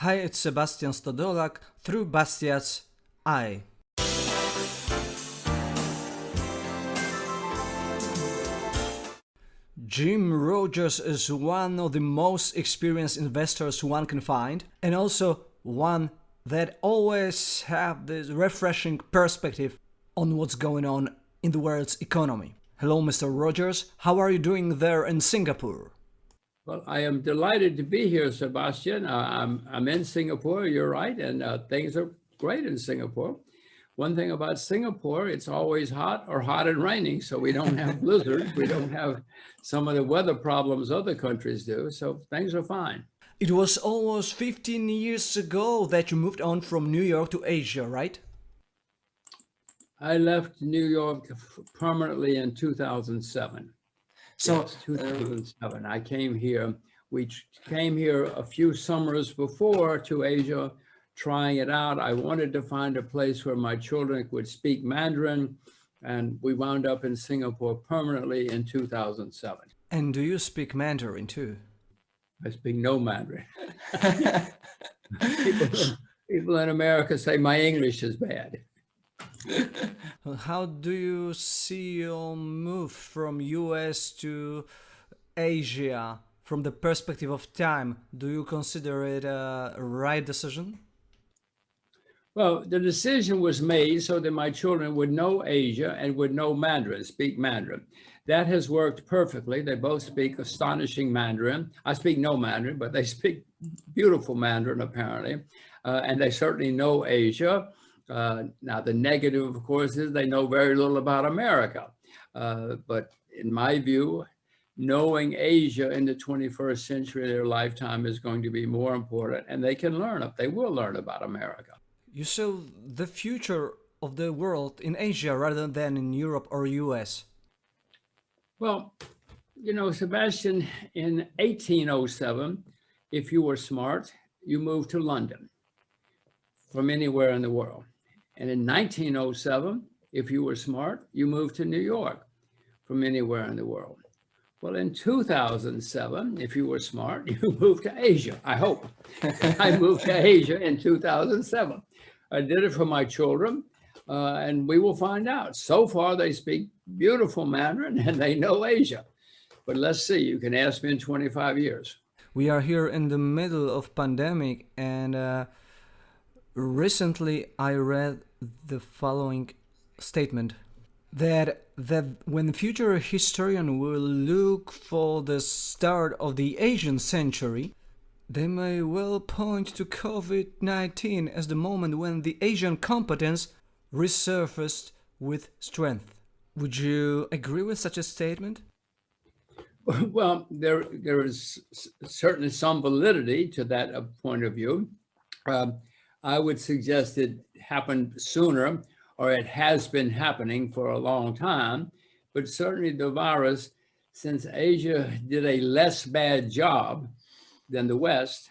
Hi, it's Sebastian Stodolak through Bastiat's eye. Jim Rogers is one of the most experienced investors one can find, and also one that always have this refreshing perspective on what's going on in the world's economy. Hello, Mr. Rogers. How are you doing there in Singapore? Well, I am delighted to be here, Sebastian. I'm in Singapore, you're right, and things are great in Singapore. One thing about Singapore, it's always hot or hot and raining, so we don't have blizzards. We don't have some of the weather problems other countries do, so things are fine. It was almost 15 years ago that you moved on from New York to Asia, right? I left New York permanently in 2007. So, Yes, 2007. I came here. We came here a few summers before to Asia, trying it out. I wanted to find a place where my children would speak Mandarin, and we wound up in Singapore permanently in 2007. And do you speak Mandarin too? I speak no Mandarin. People in America say my English is bad. How do you see your move from US to Asia from the perspective of time? Do you consider it a right decision? Well, the decision was made so that my children would know Asia and would know Mandarin, speak Mandarin. That has worked perfectly. They both speak astonishing Mandarin. I speak no Mandarin, but they speak beautiful Mandarin, apparently. And they certainly know Asia. Now, the negative, of course, is they know very little about America. But in my view, knowing Asia in the 21st century, their lifetime is going to be more important, and they can learn, they will learn about America. You saw the future of the world in Asia rather than in Europe or US. Well, you know, Sebastian, in 1807, if you were smart, you moved to London from anywhere in the world. And in 1907, if you were smart, you moved to New York from anywhere in the world. Well, in 2007, if you were smart, you moved to Asia, I hope. I moved to Asia in 2007. I did it for my children, and we will find out. So far, they speak beautiful Mandarin and they know Asia. But let's see, you can ask me in 25 years. We are here in the middle of pandemic, and recently I read the following statement that when the future historian will look for the start of the Asian century, they may well point to COVID-19 as the moment when the Asian competence resurfaced with strength. Would you agree with such a statement? Well, there is certainly some validity to that point of view. I would suggest it happened sooner, or it has been happening for a long time, but certainly the virus, since Asia did a less bad job than the West,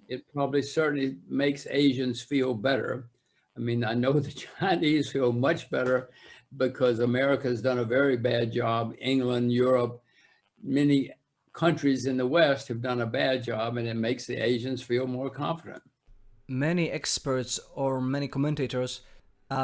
it probably certainly makes Asians feel better. I mean, I know the Chinese feel much better because America has done a very bad job. England, Europe, many countries in the West have done a bad job, and it makes the Asians feel more confident. Many experts or many commentators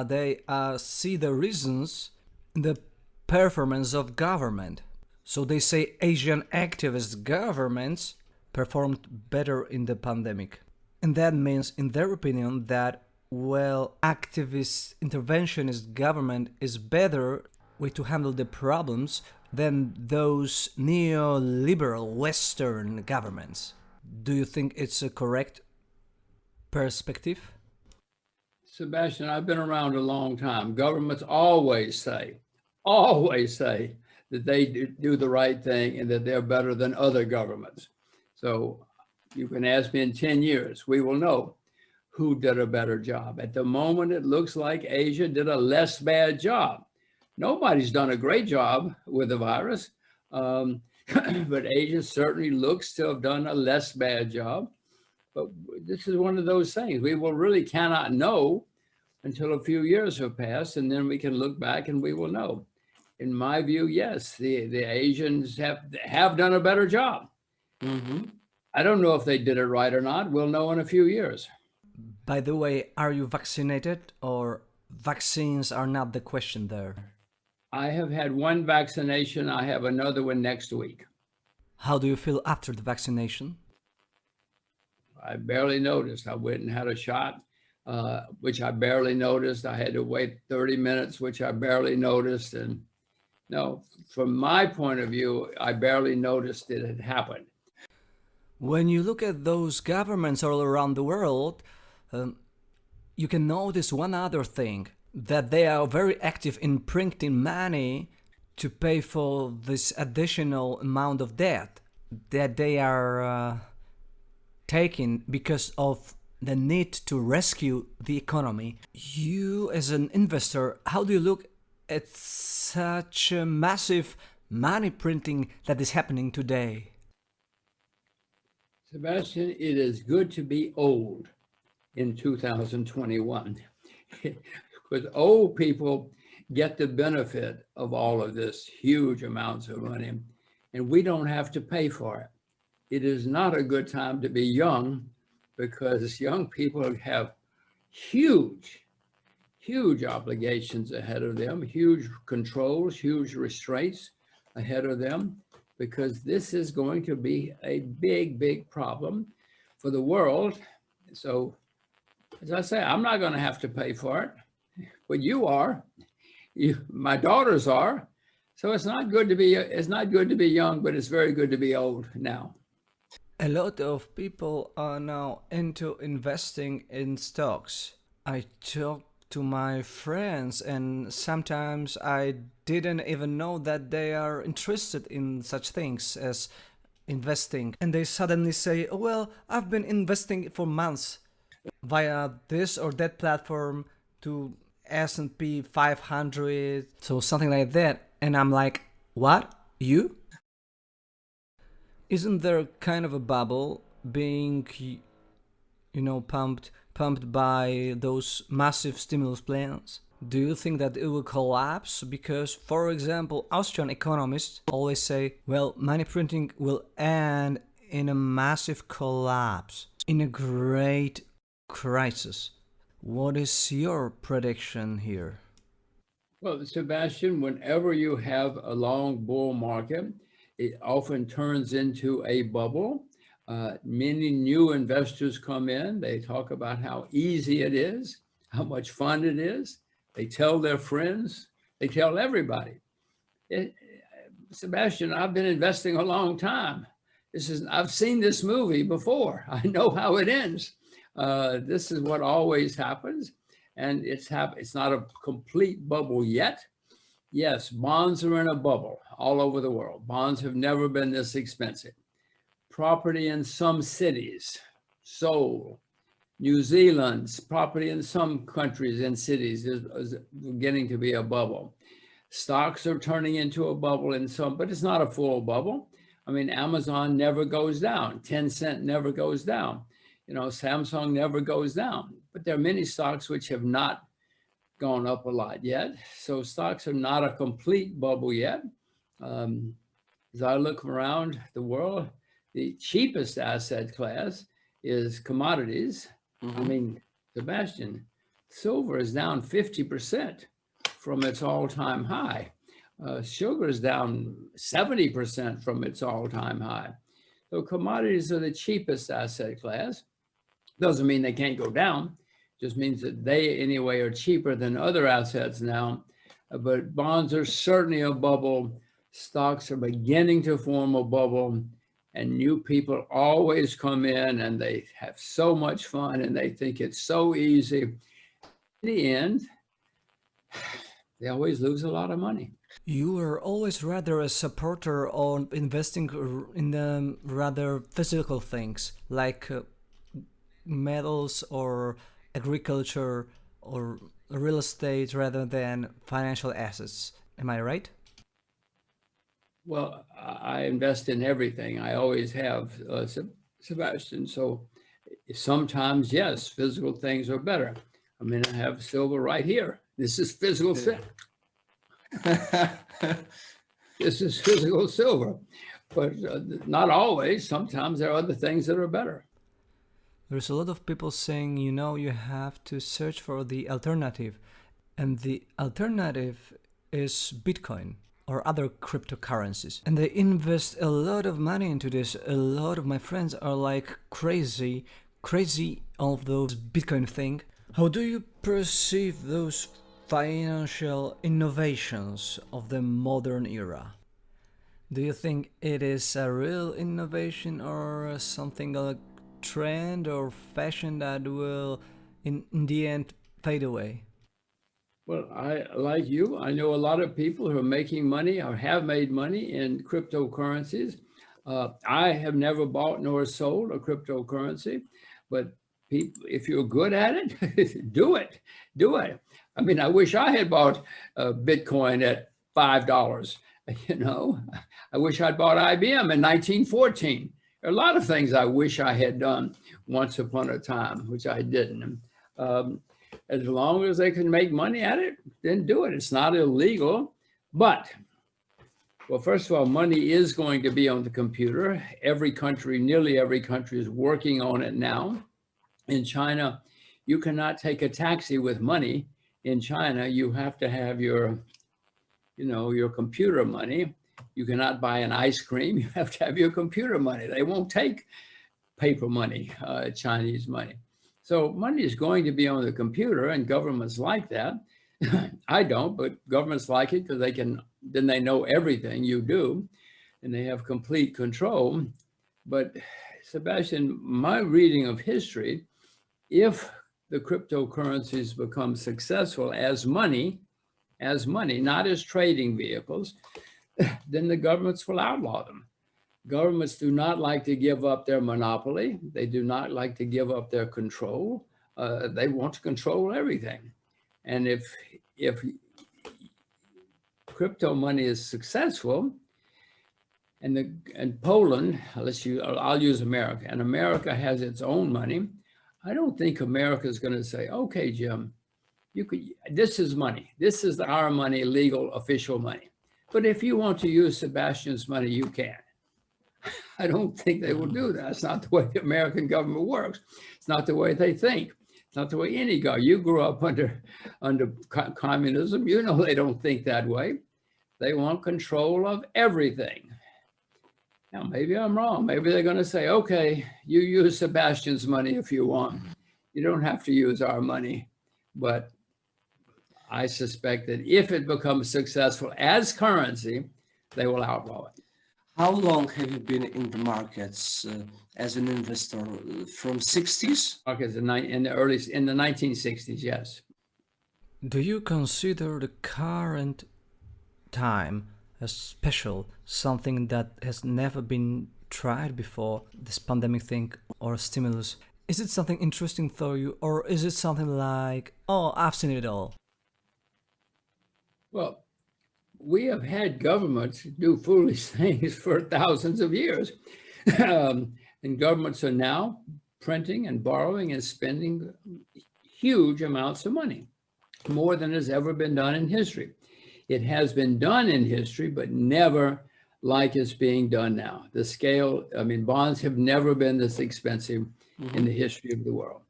they see the reasons in the performance of government. So they say Asian activist governments performed better in the pandemic. And that means, in their opinion, that, well, activist interventionist government is better way to handle the problems than those neoliberal Western governments. Do you think it's a correct perspective? Sebastian, I've been around a long time. Governments always say that they do the right thing and that they're better than other governments. So you can ask me in 10 years, we will know who did a better job. At the moment, it looks like Asia did a less bad job. Nobody's done a great job with the virus, but Asia certainly looks to have done a less bad job. But this is one of those things we will really cannot know until a few years have passed, and then we can look back and we will know. In my view, yes, the Asians have done a better job. I don't know if they did it right or not. We'll know in a few years. By the way, are you vaccinated or vaccines are not the question there? I have had one vaccination. I have another one next week. How do you feel after the vaccination? I barely noticed. I went and had a shot, which I barely noticed. I had to wait 30 minutes, which I barely noticed. And no, from my point of view, I barely noticed it had happened. When you look at those governments all around the world, you can notice one other thing, that they are very active in printing money to pay for this additional amount of debt that they are taking because of the need to rescue the economy. You, as an investor, how do you look at such a massive money printing that is happening today? Sebastian, it is good to be old in 2021 because old people get the benefit of all of this huge amounts of money, and we don't have to pay for it. It is not a good time to be young because young people have huge obligations ahead of them, huge controls, huge restraints ahead of them, because this is going to be a big problem for the world. So, as I say, I'm not going to have to pay for it, but you are. My daughters are. So it's not good to be young, but it's very good to be old now. A lot of people are now into investing in stocks. I talk to my friends and sometimes I didn't even know that they are interested in such things as investing. And they suddenly say, oh, well, I've been investing for months via this or that platform to S&P 500, so something like that. And I'm like, what? You? Isn't there kind of a bubble being, pumped by those massive stimulus plans? Do you think that it will collapse? Because, for example, Austrian economists always say, well, money printing will end in a massive collapse, in a great crisis. What is your prediction here? Well, Sebastian, whenever you have a long bull market, it often turns into a bubble. Many new investors come in. They talk about how easy it is, how much fun it is. They tell their friends. They tell everybody. Sebastian, I've been investing a long time. I've seen this movie before. I know how it ends. This is what always happens. And it's not a complete bubble yet. Yes, bonds are in a bubble all over the world. Bonds have never been this expensive. Property in some cities, Seoul, New Zealand's property in some countries and cities is beginning to be a bubble. Stocks are turning into a bubble in some, but it's not a full bubble. I mean, Amazon never goes down. Tencent never goes down. Samsung never goes down. But there are many stocks which have not gone up a lot yet. So stocks are not a complete bubble yet. As I look around the world, the cheapest asset class is commodities. I mean, Sebastian, silver is down 50% from its all-time high. Sugar is down 70% from its all-time high. So commodities are the cheapest asset class. Doesn't mean they can't go down. Just means that they anyway are cheaper than other assets now. But bonds are certainly a bubble. Stocks are beginning to form a bubble. And new people always come in and they have so much fun and they think it's so easy. In the end, they always lose a lot of money. You were always rather a supporter on investing in the rather physical things like metals or agriculture or real estate rather than financial assets. Am I right? Well, I invest in everything. I always have, Sebastian. So sometimes, yes, physical things are better. I mean, I have silver right here. This is physical silver. This is physical silver. but not always. Sometimes there are other things that are better. There's a lot of people saying, you have to search for the alternative. And the alternative is Bitcoin or other cryptocurrencies. And they invest a lot of money into this. A lot of my friends are like crazy of those Bitcoin thing. How do you perceive those financial innovations of the modern era? Do you think it is a real innovation or something like trend or fashion that will in the end fade away? Well, like you, I know a lot of people who are making money or have made money in cryptocurrencies. I have never bought nor sold a cryptocurrency, but people, if you're good at it, do it. I mean, I wish I had bought Bitcoin at $5. I wish I'd bought IBM in 1914. There are a lot of things I wish I had done once upon a time, which I didn't. As long as they can make money at it, then do it. It's not illegal. But, well, first of all, money is going to be on the computer. Nearly every country is working on it now. In China, you cannot take a taxi with money. In China, you have to have your computer money. You cannot buy an ice cream. You have to have your computer money. They won't take paper money, Chinese money. So money is going to be on the computer, and governments like that. I don't, but governments like it because then they know everything you do, and they have complete control. But Sebastian, my reading of history, if the cryptocurrencies become successful as money, not as trading vehicles, then the governments will outlaw them. Governments do not like to give up their monopoly. They do not like to give up their control. They want to control everything. And if crypto money is successful, and Poland, I'll use America, and America has its own money, I don't think America is going to say, okay, Jim, this is money. This is our money, legal, official money. But if you want to use Sebastian's money, you can. I don't think they will do that. It's not the way the American government works. It's not the way they think. It's not the way any government. You grew up under communism. They don't think that way. They want control of everything. Now, maybe I'm wrong. Maybe they're going to say, okay, you use Sebastian's money if you want. You don't have to use our money. But I suspect that if it becomes successful as currency, they will outlaw it. How long have you been in the markets as an investor? From 60s? Markets in the 1960s, yes. Do you consider the current time as special, something that has never been tried before, this pandemic thing or stimulus? Is it something interesting for you, or is it something like, oh, I've seen it all? Well, we have had governments do foolish things for thousands of years. And governments are now printing and borrowing and spending huge amounts of money, more than has ever been done in history. It has been done in history, but never like it's being done now. The scale, bonds have never been this expensive in the history of the world.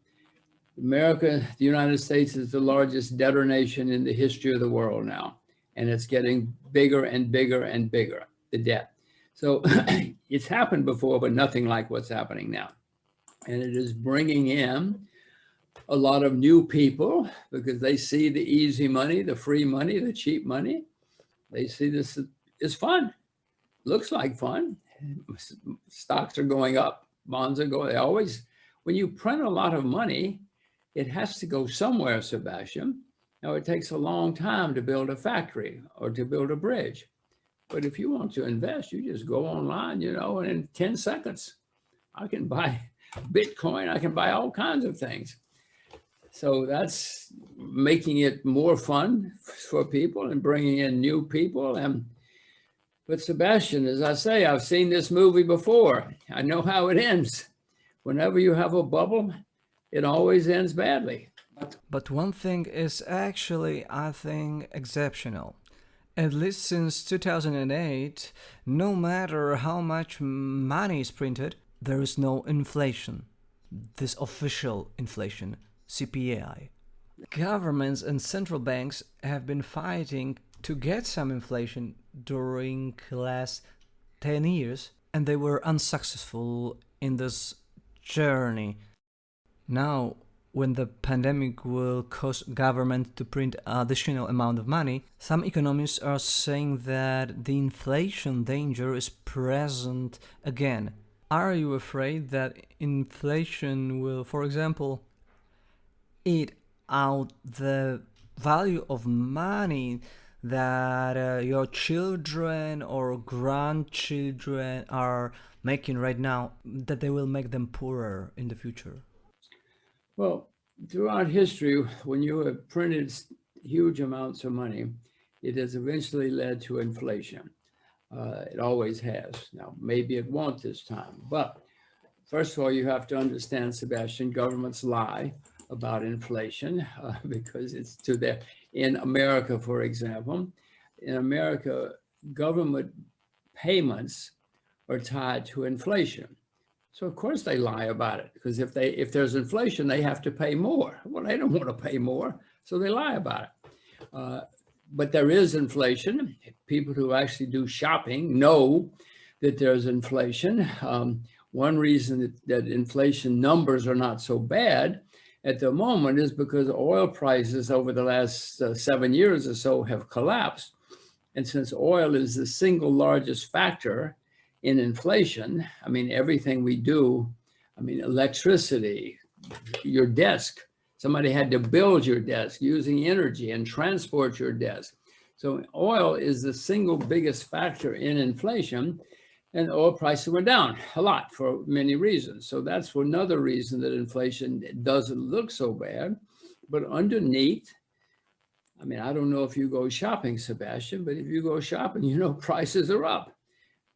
America, the United States, is the largest debtor nation in the history of the world now. And it's getting bigger and bigger and bigger, the debt. So it's happened before, but nothing like what's happening now. And it is bringing in a lot of new people because they see the easy money, the free money, the cheap money. They see this is fun. Looks like fun. Stocks are going up, bonds are going, when you print a lot of money, it has to go somewhere, Sebastian. Now, it takes a long time to build a factory or to build a bridge. But if you want to invest, you just go online, and in 10 seconds, I can buy Bitcoin. I can buy all kinds of things. So that's making it more fun for people and bringing in new people. But Sebastian, as I say, I've seen this movie before. I know how it ends. Whenever you have a bubble, it always ends badly. But one thing is actually, I think, exceptional. At least since 2008, no matter how much money is printed, there is no inflation. This official inflation, CPI. Governments and central banks have been fighting to get some inflation during the last 10 years, and they were unsuccessful in this journey. Now, when the pandemic will cause government to print additional amount of money, some economists are saying that the inflation danger is present again. Are you afraid that inflation will, for example, eat out the value of money that your children or grandchildren are making right now, that they will make them poorer in the future? Well, throughout history, when you have printed huge amounts of money, it has eventually led to inflation. It always has. Now, maybe it won't this time, but first of all, you have to understand, Sebastian, governments lie about inflation because it's to their, in America, for example, in America, government payments are tied to inflation. So of course they lie about it, because if there's inflation, they have to pay more. Well, they don't want to pay more, so they lie about it. But there is inflation. People who actually do shopping know that there's inflation. One reason that inflation numbers are not so bad at the moment is because oil prices over the last 7 years or so have collapsed. And since oil is the single largest factor in inflation, I mean, everything we do, I mean, electricity, your desk, somebody had to build your desk using energy and transport your desk. So oil is the single biggest factor in inflation, and oil prices were down a lot for many reasons. So that's another reason that inflation doesn't look so bad. But underneath, I mean, I don't know if you go shopping, Sebastian, but if you go shopping, you know, prices are up.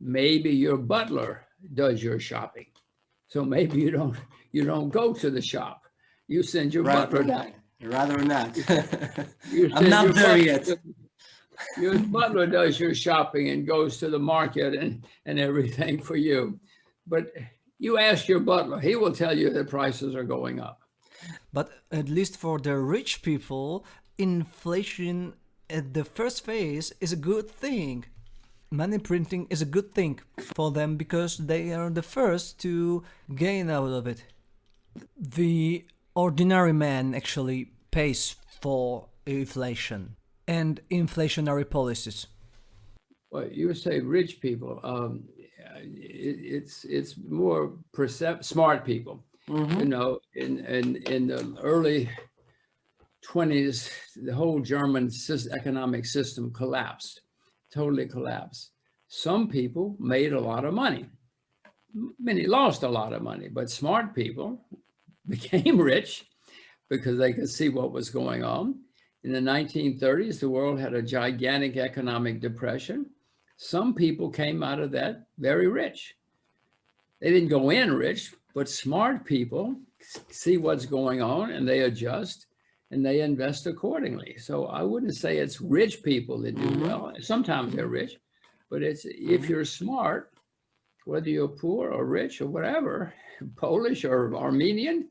Maybe your butler does your shopping. So maybe you don't go to the shop. You send your butler down. Rather not. I'm not there yet. Your butler does your shopping and goes to the market and everything for you. But you ask your butler, he will tell you that prices are going up. But at least for the rich people, inflation at the first phase is a good thing. Money printing is a good thing for them because they are the first to gain out of it. The ordinary man actually pays for inflation and inflationary policies. Well, you say rich people. It's more smart people. You know, in the early 20s, the whole German economic system collapsed, totally collapsed. Some people made a lot of money. Many lost a lot of money, but smart people became rich because they could see what was going on. In the 1930s, the world had a gigantic economic depression. Some people came out of that very rich. They didn't go in rich, but smart people see what's going on and they adjust and they invest accordingly. So I wouldn't say it's rich people that do well. Sometimes they're rich, but it's if you're smart, whether you're poor or rich or whatever, Polish or Armenian,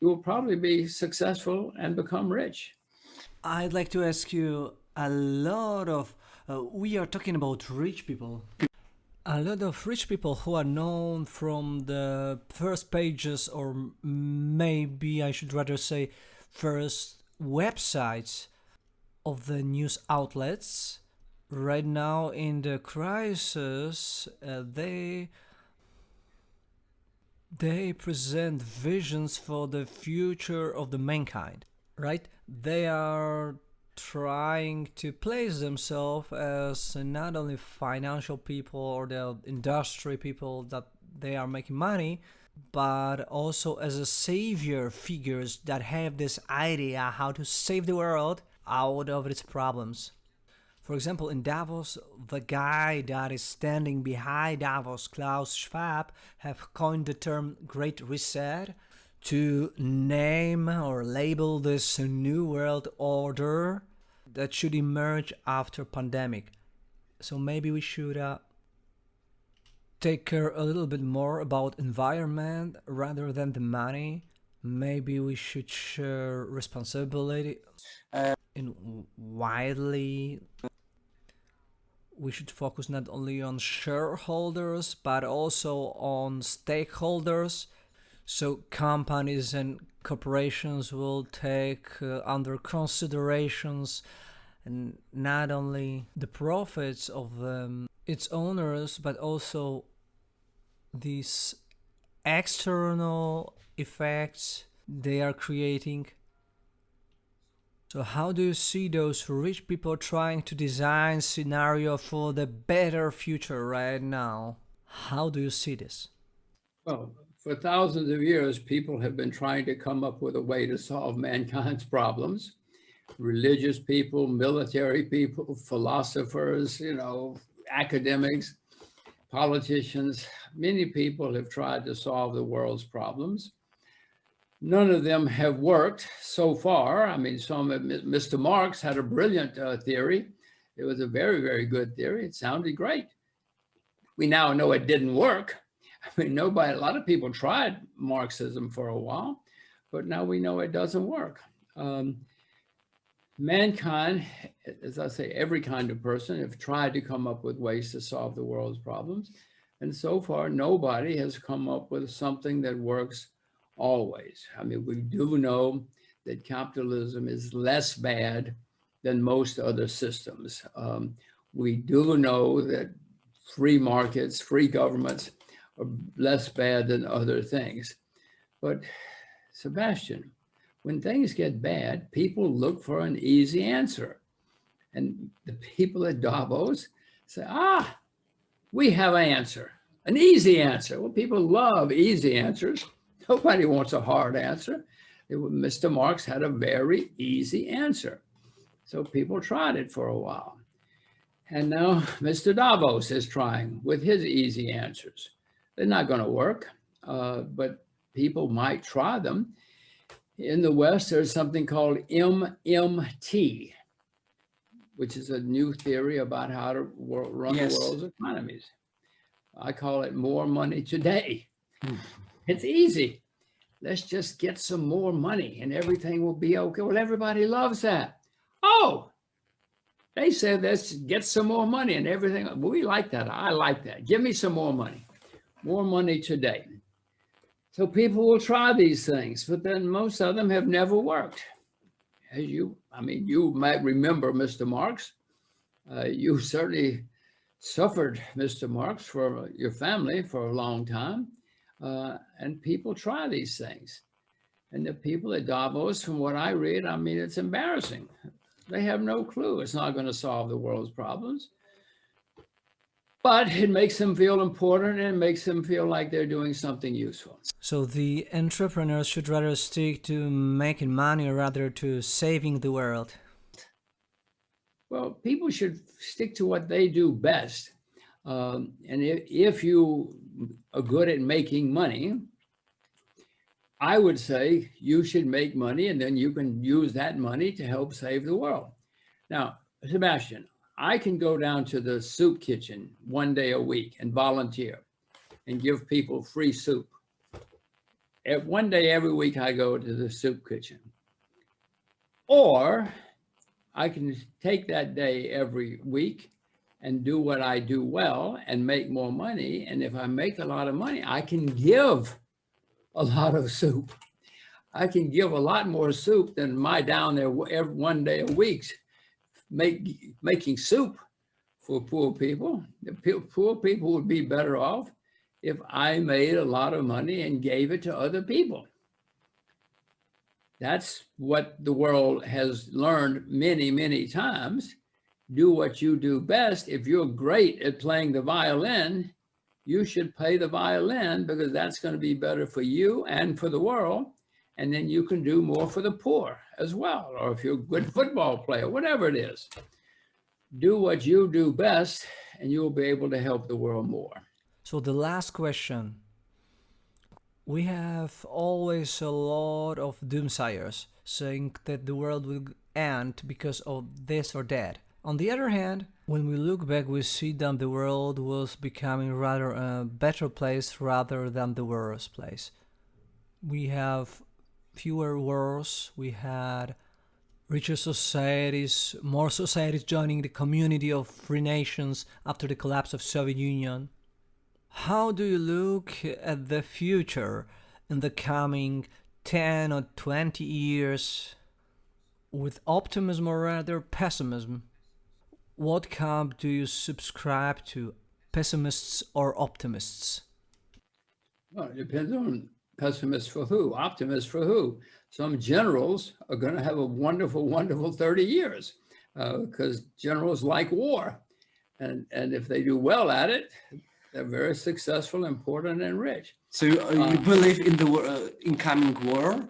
you will probably be successful and become rich. I'd like to ask you a lot of, we are talking about rich people. A lot of rich people who are known from the first pages, or maybe I should rather say first websites of the news outlets. Right now in the crisis, they present visions for the future of the mankind, right? They are trying to place themselves as not only financial people or the industry people that they are making money, but also as a savior figures that have this idea how to save the world out of its problems. For example, in Davos, the guy that is standing behind Davos, Klaus Schwab, have coined the term Great Reset to name or label this new world order that should emerge after pandemic. So maybe we should take care a little bit more about environment rather than the money. Maybe we should share responsibility in widely. We should focus not only on shareholders but also on stakeholders. So companies and corporations will take under considerations and not only the profits of its owners, but also these external effects they are creating. So how do you see those rich people trying to design scenario for the better future right now? How do you see this? Well, for thousands of years, people have been trying to come up with a way to solve mankind's problems. Religious people, military people, philosophers, academics, politicians, many people have tried to solve the world's problems. None of them have worked so far. I mean, Mr. Marx had a brilliant theory. It was a very, very good theory. It sounded great. We now know it didn't work. I mean, a lot of people tried Marxism for a while, but now we know it doesn't work. Mankind, as I say, every kind of person have tried to come up with ways to solve the world's problems. And so far, nobody has come up with something that works always. I mean, we do know that capitalism is less bad than most other systems. We do know that free markets, free governments are less bad than other things. But Sebastian, when things get bad, people look for an easy answer. And the people at Davos say, we have an answer, an easy answer. Well, people love easy answers. Nobody wants a hard answer. Mr. Marx had a very easy answer. So people tried it for a while. And now Mr. Davos is trying with his easy answers. They're not going to work, but people might try them. In the West, there's something called MMT, which is a new theory about how to run the world's economies. I call it more money today. It's easy. Let's just get some more money and everything will be okay. Well, everybody loves that. Oh, they said, let's get some more money and everything. We like that. I like that. Give me some more money. More money today. So people will try these things, but then most of them have never worked. You might remember Mr. Marx. You certainly suffered Mr. Marx for your family for a long time. And people try these things. And the people at Davos, from what I read, it's embarrassing. They have no clue. It's not going to solve the world's problems. But it makes them feel important and it makes them feel like they're doing something useful. So the entrepreneurs should rather stick to making money rather to saving the world. Well, people should stick to what they do best. And if you are good at making money, I would say you should make money and then you can use that money to help save the world. Now, Sebastian, I can go down to the soup kitchen one day a week and volunteer and give people free soup. One day every week I go to the soup kitchen. Or I can take that day every week and do what I do well and make more money. And if I make a lot of money, I can give a lot of soup. I can give a lot more soup than my down there every one day a week making soup for poor people. The poor people would be better off if I made a lot of money and gave it to other people. That's what the world has learned many, many times. Do what you do best. If you're great at playing the violin, you should play the violin because that's going to be better for you and for the world. And then you can do more for the poor as well. Or if you're a good football player, whatever it is, do what you do best and you'll be able to help the world more. So the last question, We have always a lot of doomsayers saying that the world will end because of this or that. On the other hand, when we look back, we see that the world was becoming rather a better place rather than the worst place. We have fewer wars, we had richer societies, more societies joining the community of free nations after the collapse of Soviet Union. How do you look at the future in the coming 10 or 20 years with optimism or rather pessimism? What camp do you subscribe to, pessimists or optimists? Well, it depends on pessimists for who, optimists for who. Some generals are going to have a wonderful, wonderful 30 years because generals like war. And if they do well at it, they're very successful, important, and rich. So you believe in the incoming war?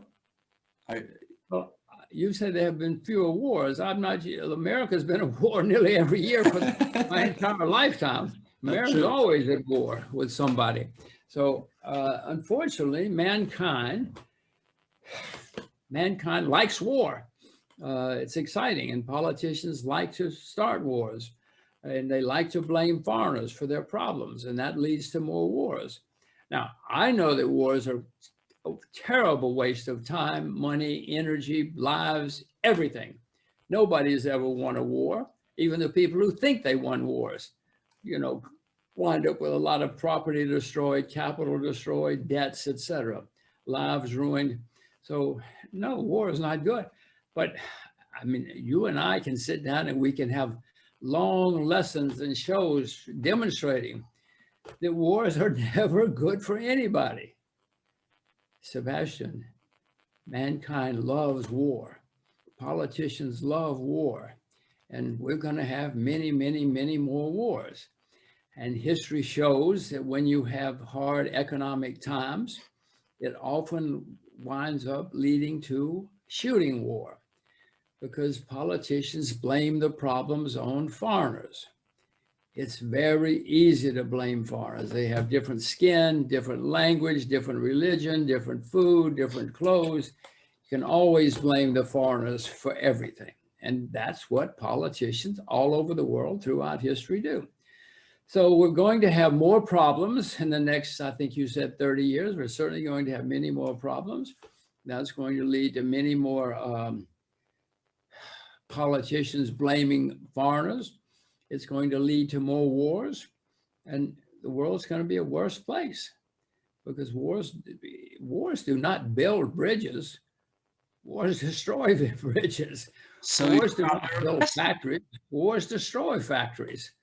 Well, you said there have been fewer wars. I'm not, America's been at war nearly every year for my entire lifetime. America's always at war with somebody. So unfortunately, mankind likes war. It's exciting, and politicians like to start wars, and they like to blame foreigners for their problems, and that leads to more wars. Now, I know that wars are a terrible waste of time, money, energy, lives, everything. Nobody's ever won a war. Even the people who think they won wars, wind up with a lot of property destroyed, capital destroyed, debts, etc., lives ruined. So no, war is not good. But I mean, you and I can sit down and we can have long lessons and shows demonstrating that wars are never good for anybody. Sebastian, mankind loves war. Politicians love war. And we're going to have many, many, many more wars. And history shows that when you have hard economic times, it often winds up leading to shooting war because politicians blame the problems on foreigners. It's very easy to blame foreigners. They have different skin, different language, different religion, different food, different clothes. You can always blame the foreigners for everything. And that's what politicians all over the world throughout history do. So we're going to have more problems in the next, I think you said 30 years. We're certainly going to have many more problems. That's going to lead to many more politicians blaming foreigners. It's going to lead to more wars, and the world's going to be a worse place because wars do not build bridges. Wars destroy the bridges. So wars do not build factories. Wars destroy factories.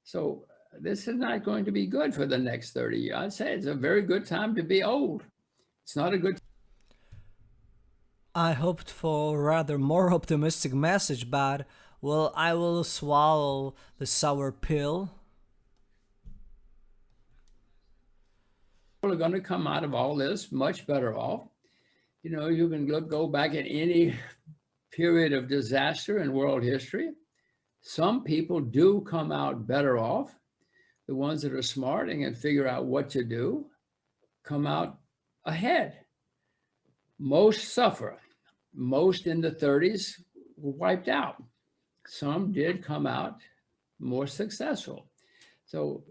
So this is not going to be good for the next 30 years. I'd say it's a very good time to be old. It's not a good time. I hoped for a rather more optimistic message, but well, I will swallow the sour pill. People are going to come out of all this much better off. You can go back at any period of disaster in world history. Some people do come out better off. The ones that are smart and can figure out what to do come out ahead. Most suffer. Most in the 30s were wiped out. Some did come out more successful. So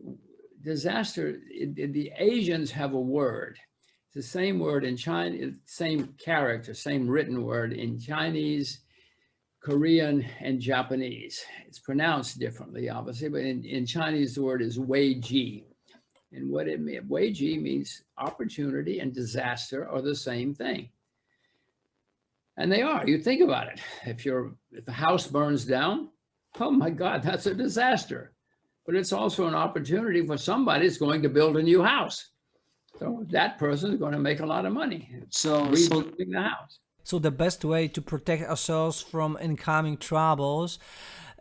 disaster, the Asians have a word. It's the same word in China, same character, same written word in Chinese, Korean, and Japanese. It's pronounced differently, obviously, but in Chinese, the word is wei ji. And what it means, wei ji means opportunity and disaster are the same thing. And they are. You think about it. If the house burns down, oh my God, that's a disaster. But it's also an opportunity for somebody that's going to build a new house. So that person is going to make a lot of money. Rebuilding the house. So the best way to protect ourselves from incoming troubles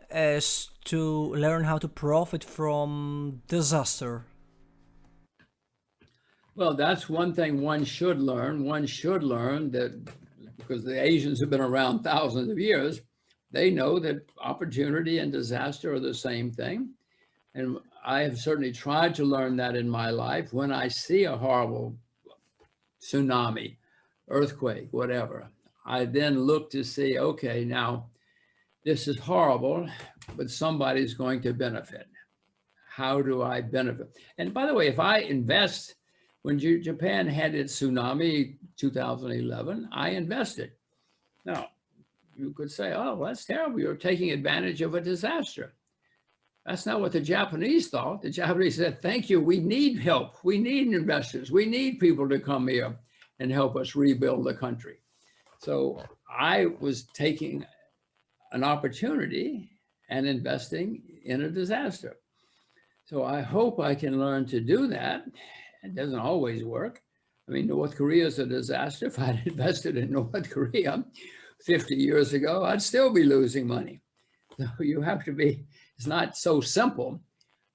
is to learn how to profit from disaster. Well, that's one thing one should learn. One should learn that because the Asians have been around thousands of years, they know that opportunity and disaster are the same thing. And I have certainly tried to learn that in my life. When I see a horrible tsunami, earthquake, whatever. I then look to see, okay, now this is horrible, but somebody's going to benefit. How do I benefit? And by the way, if I invest, when Japan had its tsunami 2011, I invested. Now, you could say, oh, that's terrible. You're taking advantage of a disaster. That's not what the Japanese thought. The Japanese said, thank you. We need help. We need investors. We need people to come here and help us rebuild the country. So I was taking an opportunity and investing in a disaster. So I hope I can learn to do that. It doesn't always work. I mean, North Korea is a disaster. If I'd invested in North Korea 50 years ago, I'd still be losing money. So you have to be, it's not so simple.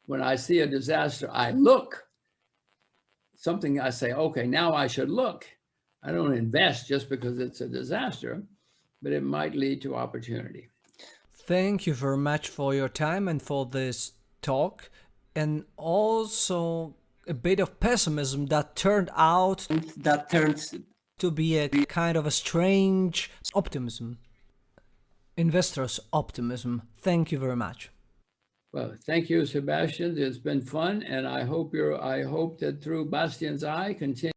When I see a disaster, I look. Something I say, okay, now I should look. I don't invest just because it's a disaster, but it might lead to opportunity. Thank you very much for your time and for this talk, and also a bit of pessimism that turned out to be a kind of a strange optimism. Investor's optimism. Thank you very much. Well, thank you, Sebastian. It's been fun, and I hope that through Bastian's eye, continue